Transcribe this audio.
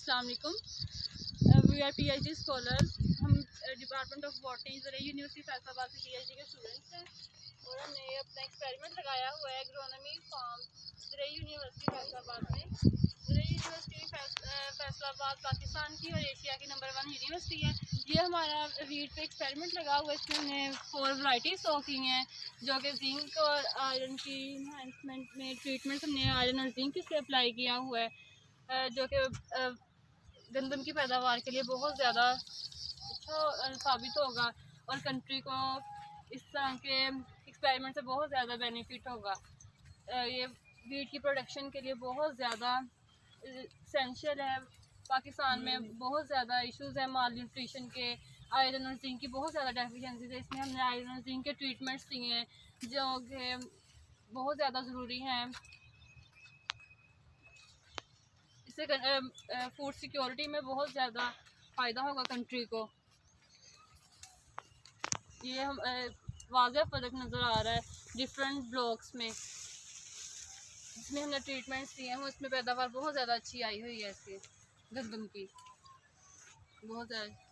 अस्सलाम वालेकुम। We are PhD scholar. हम डिपार्टमेंट ऑफ बॉटनी ज़रिए यूनिवर्सिटी फैसलाबाद से पीएचडी के स्टूडेंट्स हैं और हमने अपना एक्सपेरिमेंट लगाया हुआ है एग्रोनॉमी फार्म ज़रिए यूनिवर्सिटी फैसलाबाद में। ज़रिए यूनिवर्सिटी फैसलाबाद पाकिस्तान की और एशिया की नंबर 1 यूनिवर्सिटी है। ये हमारा वीट पे एक्सपेरिमेंट लगा हुआ है। इसमें हमने 4 वैरायटी सो की हैं जो कि जिंक और आयरन की इन्हांसमेंट में ट्रीटमेंट हमने आयरन और जिंक से अप्लाई किया हुआ है, जो कि गंदम की पैदावार के लिए बहुत ज़्यादा अच्छा साबित होगा और कंट्री को इस तरह के एक्सपेरिमेंट से बहुत ज़्यादा बेनिफिट होगा। ये वीट की प्रोडक्शन के लिए बहुत ज़्यादा एसेंशियल है। पाकिस्तान में बहुत ज़्यादा इश्यूज़ है माल न्यूट्रिशन के, आयरन और जिंक की बहुत ज़्यादा डेफिशिएंसीज है। इसमें हमने आयरन और जिंक के ट्रीटमेंट्स दिए हैं जो कि बहुत ज़्यादा ज़रूरी हैं। इससे फूड सिक्योरिटी में बहुत ज़्यादा फ़ायदा होगा कंट्री को। ये हम वाज़ेह फ़र्क नज़र आ रहा है डिफरेंट ब्लॉक्स में जिसमें हमने ट्रीटमेंट्स दिए हैं। उसमें पैदावार बहुत ज़्यादा अच्छी आई हुई है इसकी गंदम की, बहुत ज़्यादा।